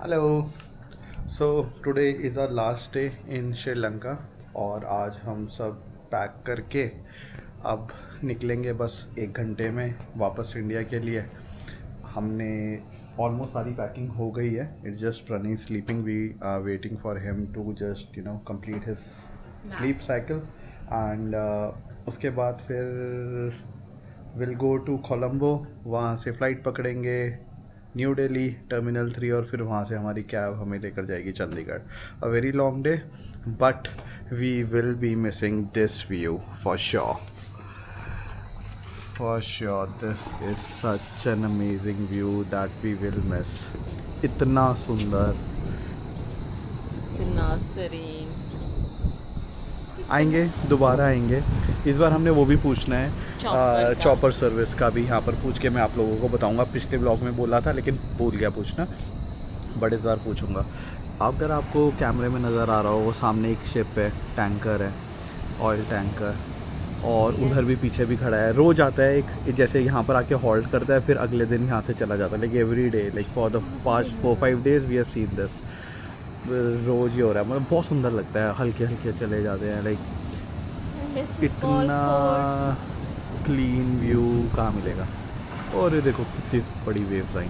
Hello. So today is our last day in Sri Lanka और आज हम सब पैक करके अब निकलेंगे बस 1 घंटे में वापस इंडिया के लिए। हमने ऑलमोस्ट सारी पैकिंग हो गई है। It's just Praneet sleeping, we are waiting for him to just complete his sleep cycle and उसके बाद फिर विल गो टू कोलंबो। वहाँ से फ़्लाइट पकड़ेंगे न्यू दिल्ली टर्मिनल 3 और फिर वहाँ से हमारी कैब हमें लेकर जाएगी Chandigarh. A very long day but we will be missing this view for sure. This is such an amazing view that we will miss. इतना सुंदर, इतना serene। आएंगे दोबारा आएंगे। इस बार हमने वो भी पूछना है चॉपर सर्विस का भी। यहाँ पर पूछ के मैं आप लोगों को बताऊंगा। पिछले ब्लॉग में बोला था लेकिन भूल गया पूछना, बड़े बार पूछूंगा। अगर आपको कैमरे में नज़र आ रहा हो वो सामने एक शिप है, टैंकर है, ऑयल टैंकर, और उधर भी पीछे भी खड़ा है। रोज़ आता है एक, जैसे यहाँ पर आके हॉल्ट करता है फिर अगले दिन यहाँ से चला जाता है। Like every day, like for the past 4-5 days we have seen this. रोज़ ही हो रहा है। मतलब बहुत सुंदर लगता है, हल्के हल्के चले जाते हैं। लाइक इतना क्लीन व्यू कहाँ मिलेगा। और ये देखो कितनी बड़ी वेव्स आई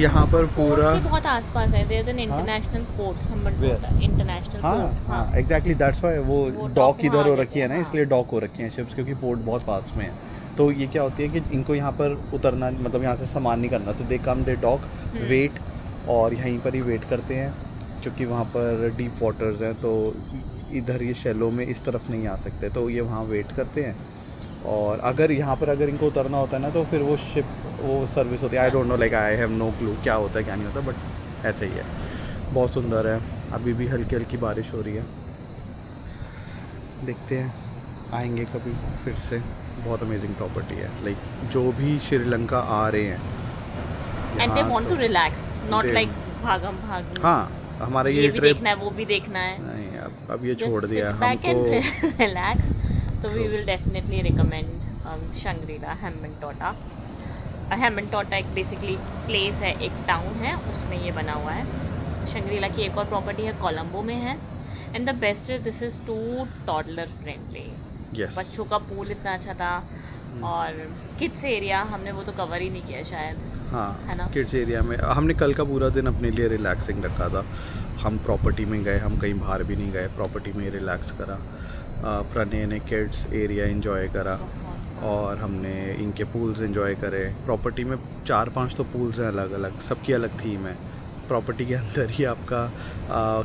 यहाँ पर पूरा। बहुत आसपास है। There is an international port, Hambantota international port. हाँ एग्जैक्टली, दैट्स व्हाई वो डॉक इधर हो रखी है ना, हाँ। इसलिए डॉक हो रखी हैं शिप्स, क्योंकि पोर्ट बहुत पास में है। तो ये क्या होती है कि इनको यहाँ पर उतरना, मतलब यहाँ से सामान नहीं करना, तो दे कम दे डॉक वेट और यहीं पर ही वेट करते हैं। क्योंकि वहाँ पर डीप वाटर्स हैं तो इधर ये शैलो में इस तरफ नहीं आ सकते, तो ये वहाँ वेट करते हैं। और अगर यहाँ पर अगर इनको उतरना होता है ना तो फिर वो शिप वो सर्विस होती है। I don't know, like I have no clue क्या होता है क्या नहीं होता, बट ऐसे ही है। बहुत सुंदर है। अभी भी हल्की हल्की बारिश हो रही है। देखते हैं, आएंगे कभी फिर से। बहुत अमेजिंग प्रॉपर्टी है। लाइक जो भी श्रीलंका आ रहे हैं एंड दे यहाँ वांट तो to relax, not they- like भागम भाग। हाँ, हमारा ये ये भी ट्रिप देखना है, वो भी देखना है। नहीं, अब ये छोड़ दिया बैक हमको। And relax. तो we True. Will definitely recommend Shangri-La Hambantota. Hambantota एक बेसिकली प्लेस है, एक टाउन है, उसमें ये बना हुआ है। शंग्रीला की एक और प्रॉपर्टी है, कोलंबो में है। And the best is this is too toddler friendly. Yes. बच्चों का पूल इतना अच्छा था और किड्स एरिया हमने वो तो कवर ही नहीं किया शायद, है हाँ, ना। किड्स एरिया में हमने कल का पूरा दिन अपने लिए रिलैक्सिंग रखा था। हम प्रॉपर्टी में गए, हम कहीं बाहर भी नहीं गए, प्रॉपर्टी में ही रिलैक्स करा। प्रणय ने किड्स एरिया एंजॉय करा और हमने इनके पूल्स एंजॉय करे। प्रॉपर्टी में 4-5 तो पूल्स हैं अलग अलग, सबकी अलग थीम है। प्रॉपर्टी के अंदर ही आपका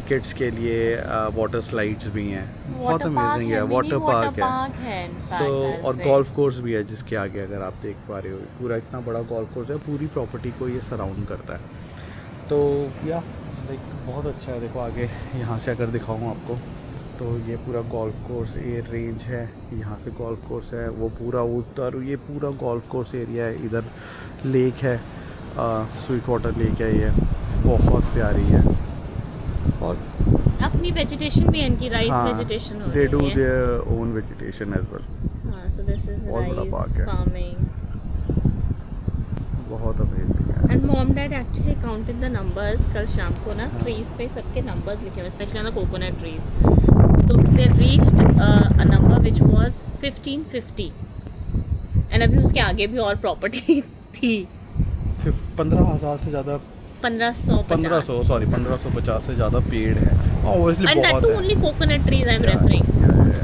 किड्स के लिए वाटर स्लाइड्स भी हैं, बहुत अमेजिंग है। वाटर पार्क है सो और गोल्फ कोर्स भी है जिसके आगे, अगर आप देख पा रहे हो, पूरा इतना बड़ा गोल्फ कोर्स है। पूरी प्रॉपर्टी को ये सराउंड करता है। तो या लाइक बहुत अच्छा है। देखो आगे यहाँ से अगर दिखाऊँ आपको तो ये पूरा गोल्फ कोर्स ये रेंज है, यहाँ से गोल्फ कोर्स है, वो पूरा उधर ये पूरा गोल्फ कोर्स एरिया है। इधर लेक है, स्वीट वाटर लेक है, ये बहुत प्यारी है। और अपनी वेजिटेशन भी है इनकी, राइस वेजिटेशन हो दे डू रही है। Their own vegetation as well. हाँ, सो दिस इज बहुत बड़ा राइस park है। फार्मिंग। बहुत अमेजिंग है। And mom dad actually counted the numbers कल शाम को ना। ट्रीज पे सबके नंबर्स लिखे हुए, specially on the coconut trees. So they reached a number which was 1550 and अभी उसके आगे भी और प्रॉपर्टी थी। 15,000 से ज़्यादा 1550 से ज़्यादा पेड़ है। ऑब्वियसली एंड दैट बहुत टू है। Only coconut trees I am referring.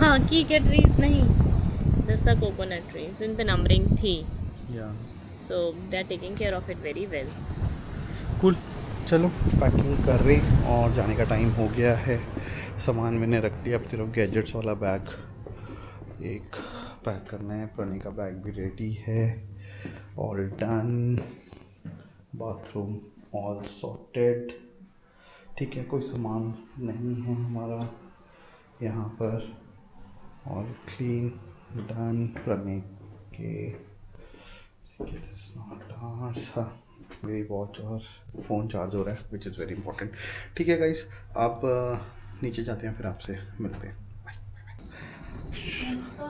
हाँ, की के ट्रीज नहीं, just the coconut trees. In the numbering थी, या so they are taking care of it very well. Cool. चलो पैकिंग कर रही और जाने का टाइम हो गया है। सामान मैंने रख दिया, अब सिर्फ गैजेट्स वाला बैग एक पैक करना है। प्रणय का बैग भी रेडी है, all done. Bathroom all sorted. ठीक है, कोई सामान नहीं है हमारा यहाँ पर, ऑल क्लीन डन। प्रणय के मेरी वॉच और फ़ोन चार्ज हो रहा है, विच इज़ वेरी इंपॉर्टेंट। ठीक है गाइस, आप नीचे जाते हैं, फिर आपसे मिलते हैं।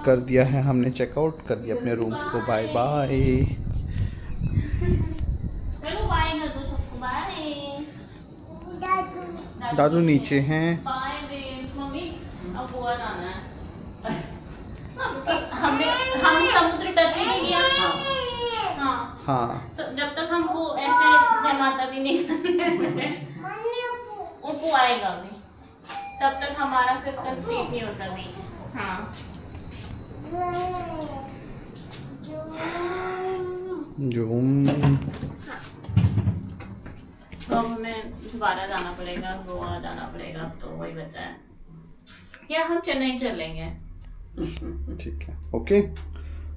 कर दिया है हमने चेकआउट, कर दिया अपने रूम्स को। Bye bye. चलो बाय कर दो। दादू नीचे हैं। Bye babe. मम्मी अब गोवा जाना है। हम समुद्र टच ही नहीं किया। हाँ जब तक हम वो ऐसे जय माता दी नहीं वो आएगा अभी, तब तक हमारा फिर कंप्लीट नहीं होता बीच। हाँ जूम। तो अब हमें दोबारा जाना पड़ेगा, गोवा जाना पड़ेगा। अब तो वही बचा है, या हम चेन्नई चलेंगे। ठीक है, ओके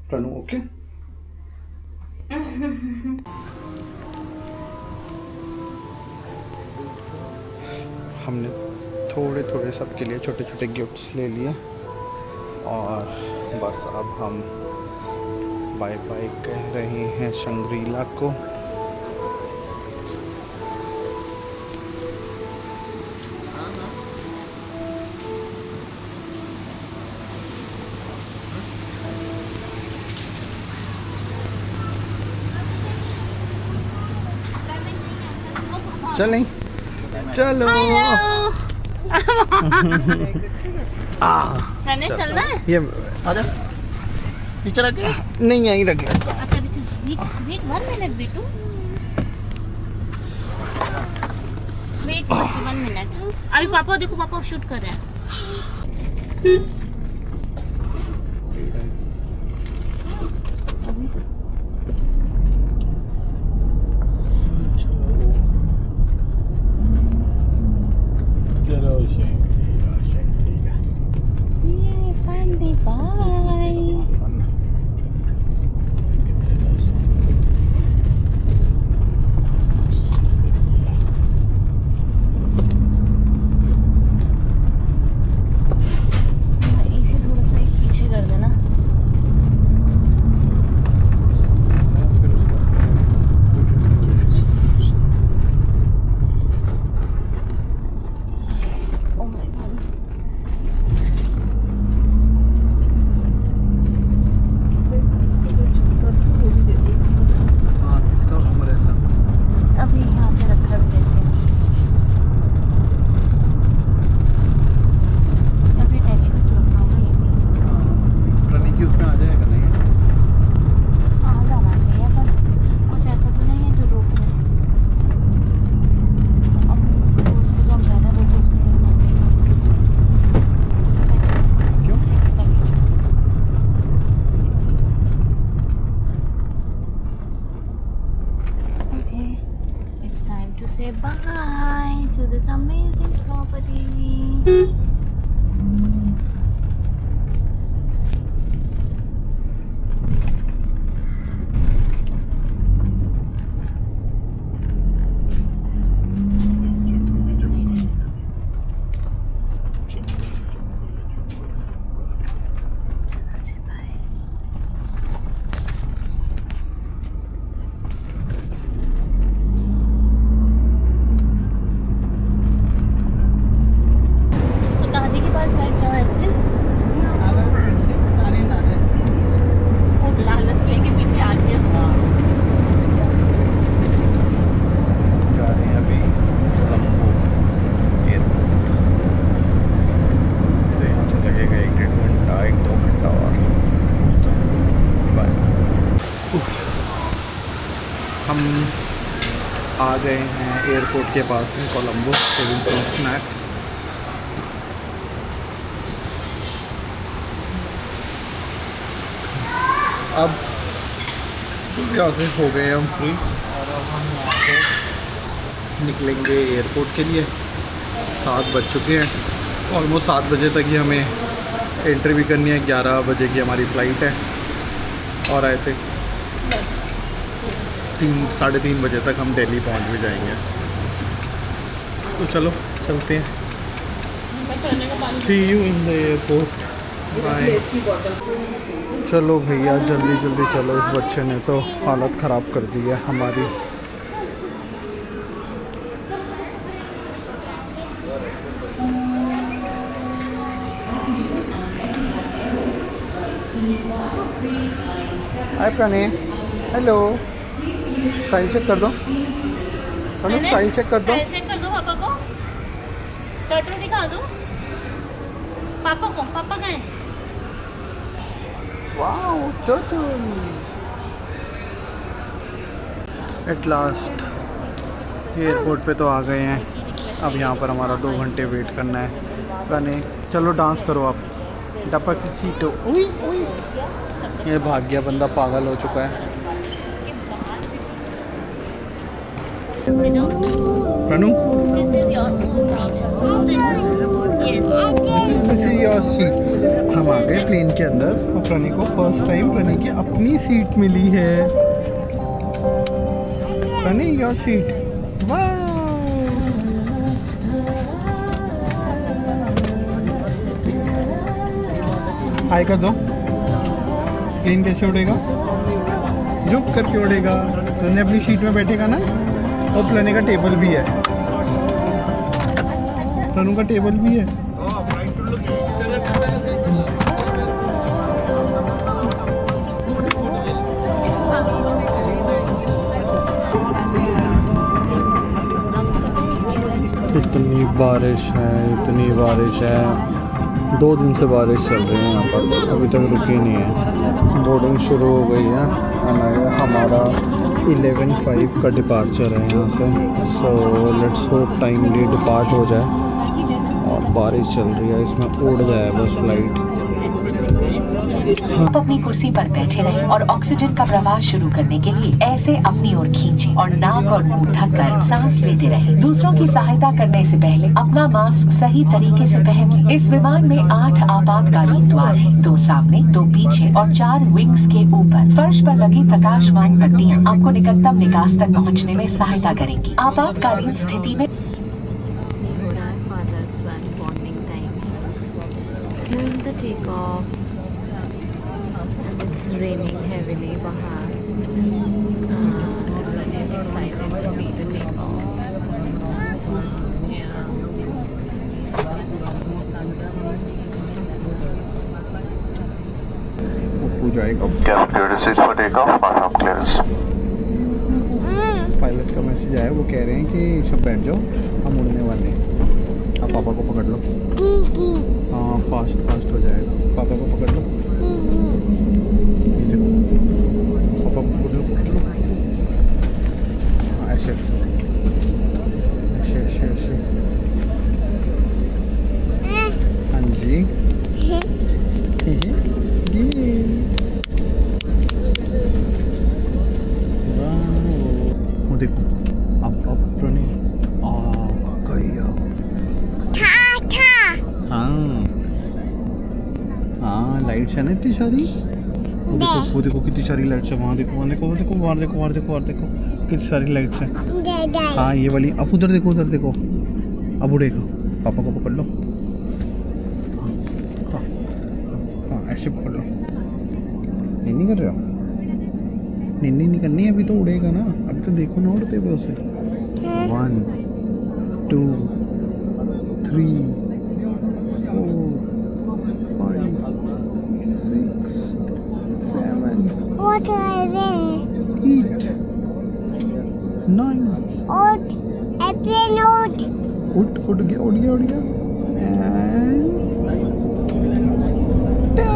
प्रणु, ओके। हमने थोड़े थोड़े सबके लिए छोटे छोटे गिफ्ट्स ले लिए और बस अब हम बाय बाय कह रहे हैं शंग्रीला को। चलें, चलो। रहने चलना है। ये आजा, पीछे रख, नहीं यहीं रख। अच्छा वेट 1 मिनट बेटू, वेट 1 मिनट। अभी पापा देखो, पापा शूट कर रहे हैं। Say bye to this amazing property. हम आ गए हैं एयरपोर्ट के पास में कोलंबो, हैविंग सम स्नैक्स। अब यहाँ से हो गए हम फ्री और अब हम यहाँ से निकलेंगे एयरपोर्ट के लिए। 7 बज चुके हैं, ऑलमोस्ट 7 बजे तक ही हमें एंट्री भी करनी है। 11 बजे की हमारी फ़्लाइट है और आए थे 3-3:30 बजे तक हम दिल्ली पहुंच भी जाएंगे। तो चलो चलते हैं, see you in the airport, bye. चलो भैया जल्दी जल्दी चलो, इस बच्चे ने तो हालत ख़राब कर दी है हमारी। हाय प्रणय, हेलो। स्टाइल चेक कर दो, स्टाइल चेक कर दो। चेक कर दो पापा को। टर्टल दिखा दो पापा को, पापा कहाँ है? Wow turtle. At last airport पे तो आ गए हैं। अब यहाँ पर हमारा 2 घंटे वेट करना है। प्रणय चलो डांस करो आप, डपक सीटो। उई उई, ये भाग गया बंदा, पागल हो चुका है। प्रणु This is your own seat. Yes. This is your seat. हम आ गए प्लेन के अंदर और प्रणय को फर्स्ट टाइम प्रणय की अपनी सीट मिली है। Pranay your seat. वाह, हाय कर दो। प्लेन कैसे उड़ेगा? झुक करके उड़ेगा। प्रणय अपनी सीट में बैठेगा ना। और प्रणय का टेबल भी है, प्रणु का टेबल भी है। इतनी बारिश है, इतनी बारिश है। 2 दिन से बारिश चल रही है यहाँ पर, अभी तक रुकी नहीं है। बोर्डिंग शुरू हो गई है। हमारा 11:05 का डिपार्चर है यहाँ से। So let's hope timely depart हो जाए। और बारिश चल रही है, इसमें उड़ जाए बस फ्लाइट। आप अपनी कुर्सी पर बैठे रहें और ऑक्सीजन का प्रवाह शुरू करने के लिए ऐसे अपनी ओर खींचें और नाक और मुंह ढककर सांस लेते रहें। दूसरों की सहायता करने से पहले अपना मास्क सही तरीके से पहन लें। इस विमान में 8 आपातकालीन द्वार हैं, 2 सामने, 2 पीछे और 4 विंग्स के ऊपर। फर्श पर लगी प्रकाशमान पट्टियां आपको निकटतम निकास तक पहुँचने में सहायता करेंगी। आपातकालीन स्थिति में Raining heavily बाहर. Everyone is excited to see the takeoff. Yeah. Pappu जाएगा। Cabin clearance is for takeoff. Platform clearance. Pilot का मैसेज आया, वो कह रहे हैं कि सब बैठ जाओ, हम उड़ने वाले हैं। आप पापा को पकड़ लो। हाँ फास्ट फास्ट हो जाएगा। पापा को पकड़ लो। ये देखो, पापा को पकड़ लो, पकड़ लो। हाँ, ऐसे ऐसे ऐसे ऐसे। हाँ जी। वो देखो, अब प्रणय आ गया। हाँ हाँ, लाइट्स है ना इतनी सारी। वो देखो कितनी सारी लाइट्स है। वहाँ देखो, वहाँ देखो, वहाँ देखो, वहाँ देखो, वहाँ देखो, वहाँ देखो, कितनी सारी लाइट्स हैं। हाँ ये वाली। अब उधर देखो, उधर देखो, अब उड़ेगा। पापा को पकड़ लो। हाँ हाँ, ऐसे पकड़ लो। नहीं कर रहे हो? नहीं करनी है, अभी तो उड़ेगा ना। अभी तो देखो ना उड़ते हुए उसे। 1 2 3 4 5 6 7 What are they? 8 9 Oat. Airplane oat. उड़ गया एंड 10।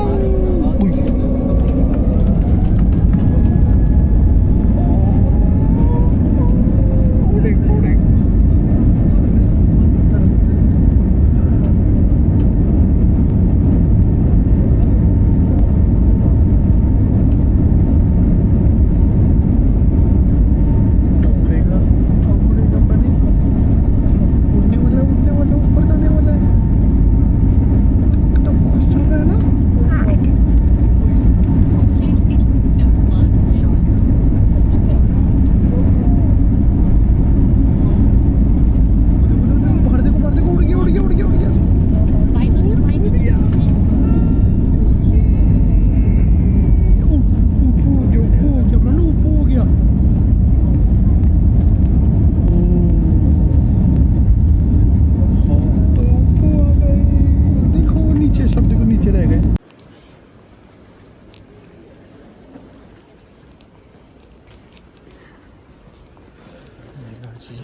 जी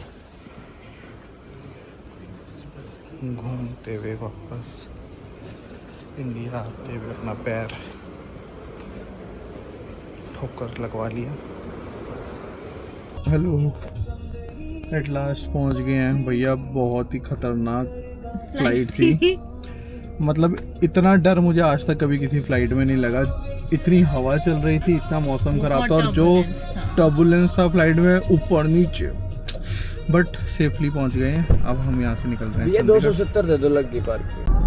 घूमते हुए वापस इंडिया आते हुए अपना पैर ठोकर लगवा लिया। हेलो, एट लास्ट पहुंच गए हैं भैया। बहुत ही खतरनाक फ्लाइट थी। मतलब इतना डर मुझे आज तक कभी किसी फ्लाइट में नहीं लगा। इतनी हवा चल रही थी, इतना मौसम खराब था, और जो टर्बुलेंस था फ्लाइट में ऊपर नीचे, बट सेफली पहुंच गए हैं। अब हम यहाँ से निकल रहे हैं। ये 270 दे दो लग गई पार्क की।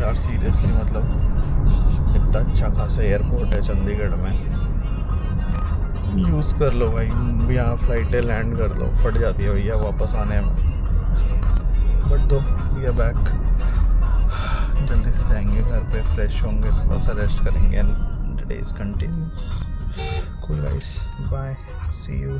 यार सीरियसली, मतलब इतना अच्छा खासा एयरपोर्ट है चंडीगढ़ में, यूज़ कर लो भाई। यहाँ फ्लाइटें लैंड कर लो, फट जाती है भैया वापस आने में। बट दो वी आर बैक, जल्दी से जाएंगे घर पे, फ्रेश होंगे, थोड़ा सा रेस्ट करेंगे and the day is continuous. Cool guys, bye, see you.